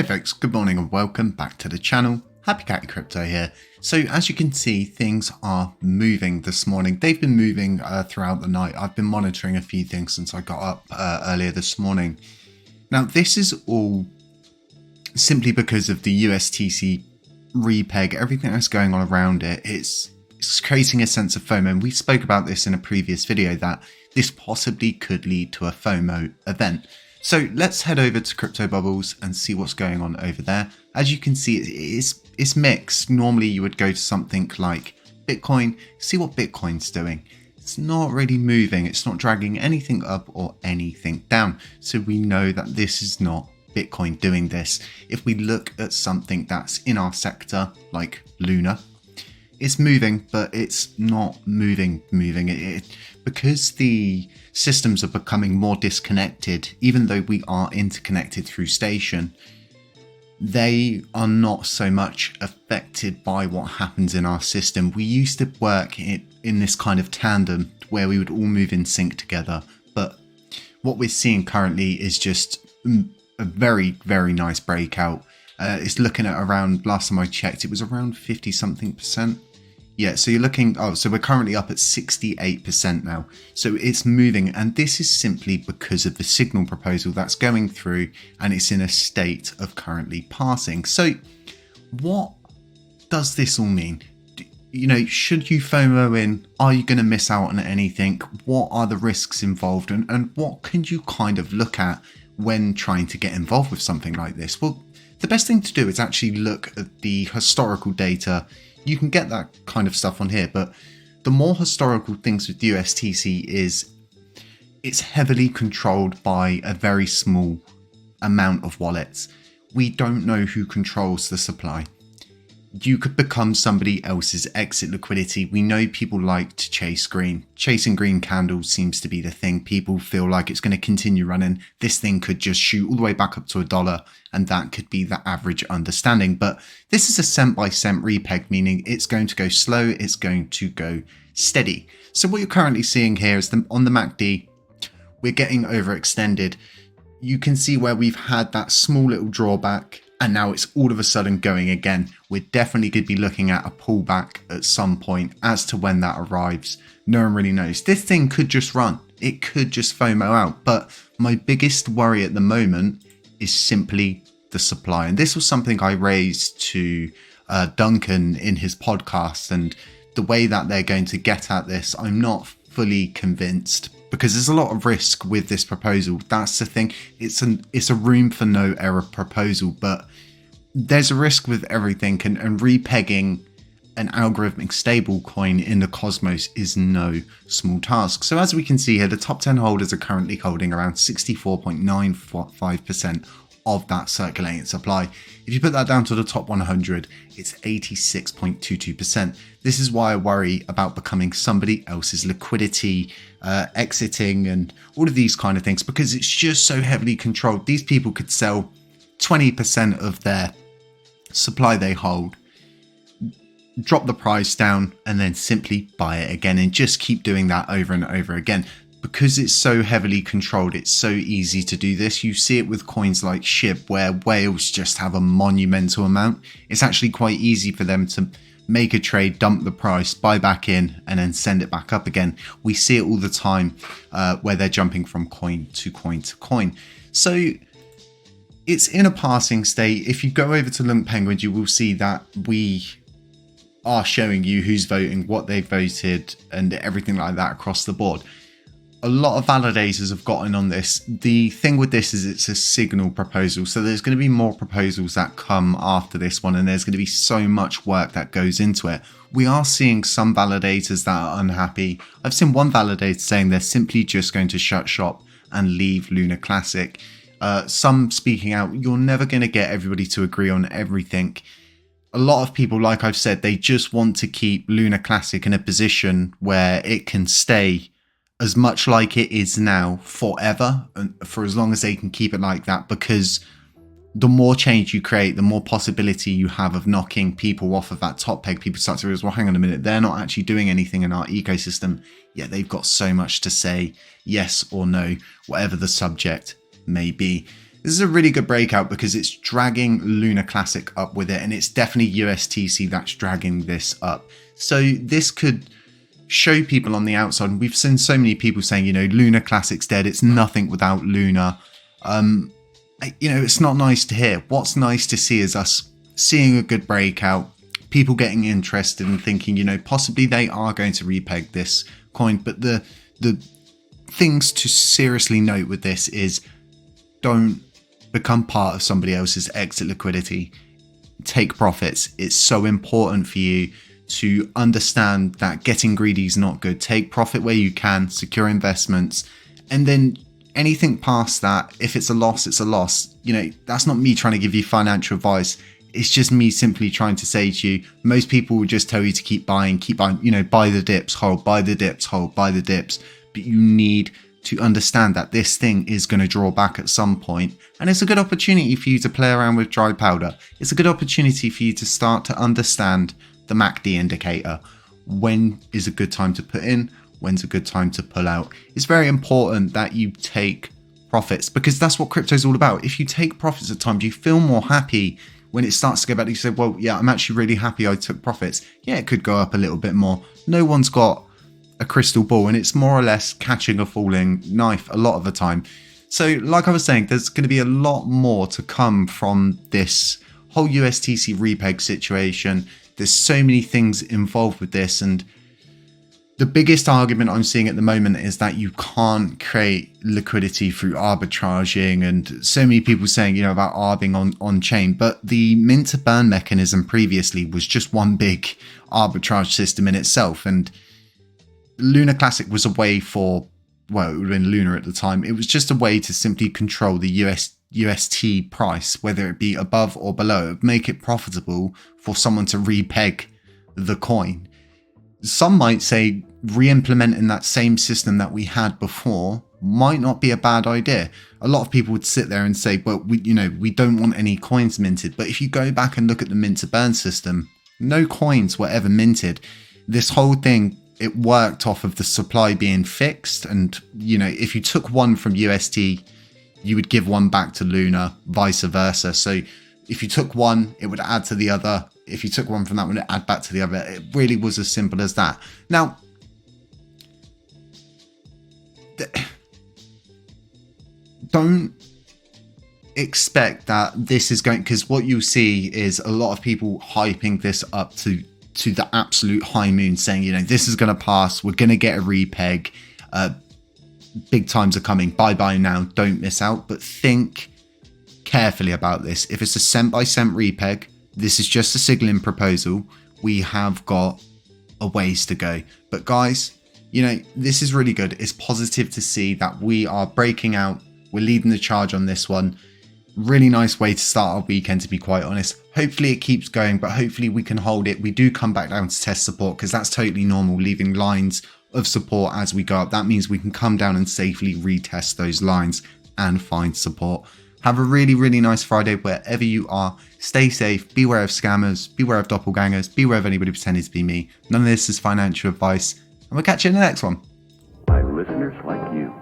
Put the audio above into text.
folks, good morning and welcome back to the channel. Happy Catty Crypto here. So as you can see, things are moving this morning. They've been moving throughout the night. I've been monitoring a few things since I got up earlier this morning. Now this is all simply because of the USTC Repeg, everything that's going on around it. It's creating a sense of FOMO, and we spoke about this in a previous video that this possibly could lead to a FOMO event. So let's head over to Crypto Bubbles and see what's going on over there. As you can see, it's mixed. Normally you would go to something like Bitcoin, see what Bitcoin's doing. It's not really moving. It's not dragging anything up or anything down. So we know that this is not Bitcoin doing this. If we look at something that's in our sector, like Luna, it's moving, but it's not moving. Because the systems are becoming more disconnected, even though we are interconnected through station, they are not so much affected by what happens in our system. We used to work in this kind of tandem where we would all move in sync together, but what we're seeing currently is just a very, very nice breakout. It's looking at around, last time I checked, it was around 50 something %. Yeah, so you're looking, so we're currently up at 68% now. So it's moving, and this is simply because of the signal proposal that's going through, and it's in a state of currently passing. So what does this all mean? You know, should you FOMO in? Are you going to miss out on anything? What are the risks involved, and what can you kind of look at when trying to get involved with something like this? Well, the best thing to do is actually look at the historical data. You can get that kind of stuff on here, but the more historical things with USTC is it's heavily controlled by a very small amount of wallets. We don't know who controls the supply. You could become somebody else's exit liquidity. We know people like to chase green. Chasing green candles seems to be the thing. People feel like it's going to continue running. This thing could just shoot all the way back up to $1, and that could be the average understanding. But this is a cent by cent repeg, meaning it's going to go slow, it's going to go steady. So what you're currently seeing here is on the MACD, we're getting overextended. You can see where we've had that small little drawback, and now it's all of a sudden going again. We're definitely going to be looking at a pullback at some point. As to when that arrives, no one really knows. This thing could just run. It could just FOMO out. But my biggest worry at the moment is simply the supply. And this was something I raised to Duncan in his podcast. And the way that they're going to get at this, I'm not fully convinced, because there's a lot of risk with this proposal. That's the thing. It's a room for no error proposal, but there's a risk with everything, and repegging an algorithmic stable coin in the cosmos is no small task. So as we can see here, the top 10 holders are currently holding around 64.95% of that circulating supply. If you put that down to the top 100, it's 86.22%. This is why I worry about becoming somebody else's liquidity, exiting, and all of these kind of things, because it's just so heavily controlled. These people could sell 20% of their supply they hold, drop the price down, and then simply buy it again, and just keep doing that over and over again. Because it's so heavily controlled, it's so easy to do this. You see it with coins like SHIB, where whales just have a monumental amount. It's actually quite easy for them to make a trade, dump the price, buy back in, and then send it back up again. We see it all the time where they're jumping from coin to coin to coin. So it's in a passing state. If you go over to Link Penguins, you will see that we are showing you who's voting, what they've voted, and everything like that across the board. A lot of validators have gotten on this. The thing with this is it's a signal proposal. So there's going to be more proposals that come after this one, and there's going to be so much work that goes into it. We are seeing some validators that are unhappy. I've seen one validator saying they're simply just going to shut shop and leave Luna Classic. Some speaking out, you're never going to get everybody to agree on everything. A lot of people, like I've said, they just want to keep Luna Classic in a position where it can stay as much like it is now forever, and for as long as they can keep it like that, because the more change you create, the more possibility you have of knocking people off of that top peg. People start to realize, well, hang on a minute, they're not actually doing anything in our ecosystem, yet they've got so much to say, yes or no, whatever the subject may be. This is a really good breakout because it's dragging Lunar Classic up with it, and it's definitely USTC that's dragging this up. So this could show people on the outside. We've seen so many people saying, you know, Lunar Classic's dead. It's nothing without Luna. You know, it's not nice to hear. What's nice to see is us seeing a good breakout, people getting interested and thinking, you know, possibly they are going to repeg this coin. But the things to seriously note with this is don't become part of somebody else's exit liquidity. Take profits. It's so important for you to understand that getting greedy is not good. Take profit where you can, secure investments, and then anything past that, if it's a loss, it's a loss. You know, that's not me trying to give you financial advice. It's just me simply trying to say to you, most people will just tell you to keep buying, you know, buy the dips, hold, buy the dips, hold, buy the dips. But you need to understand that this thing is going to draw back at some point, and it's a good opportunity for you to play around with dry powder. It's a good opportunity for you to start to understand the MACD indicator. When is a good time to put in? When's a good time to pull out? It's very important that you take profits, because that's what crypto is all about. If you take profits at times, you feel more happy when it starts to go back. You say, well, yeah, I'm actually really happy I took profits. Yeah, it could go up a little bit more. No one's got a crystal ball, and it's more or less catching a falling knife a lot of the time. So like I was saying, there's going to be a lot more to come from this whole USTC repeg situation. There's so many things involved with this, and the biggest argument I'm seeing at the moment is that you can't create liquidity through arbitraging, and so many people saying, you know, about arbing on chain, but the mint to burn mechanism previously was just one big arbitrage system in itself. And Lunar Classic was a way for, well, it would have been Lunar at the time. It was just a way to simply control the UST price, whether it be above or below. It would make it profitable for someone to repeg the coin. Some might say re-implementing that same system that we had before might not be a bad idea. A lot of people would sit there and say, well, we don't want any coins minted. But if you go back and look at the mint to burn system, no coins were ever minted. This whole thing, it worked off of the supply being fixed. And, you know, if you took one from UST, you would give one back to Luna, vice versa. So if you took one, it would add to the other. If you took one from that one, it would add back to the other. It really was as simple as that. Now, don't expect that this is going, because what you see is a lot of people hyping this up to the absolute high moon, saying, you know, this is going to pass, we're going to get a repeg, big times are coming, buy now, don't miss out. But think carefully about this. If it's a cent by cent repeg, this is just a signaling proposal. We have got a ways to go. But guys, you know, this is really good. It's positive to see that we are breaking out. We're leading the charge on this one. Really nice way to start our weekend, to be quite honest. Hopefully it keeps going, but hopefully we can hold it. We do come back down to test support, because that's totally normal, leaving lines of support as we go up. That means we can come down and safely retest those lines and find support. Have a really, really nice Friday wherever you are. Stay safe, beware of scammers, beware of doppelgangers, beware of anybody pretending to be me. None of this is financial advice, and we'll catch you in the next one. By listeners like you.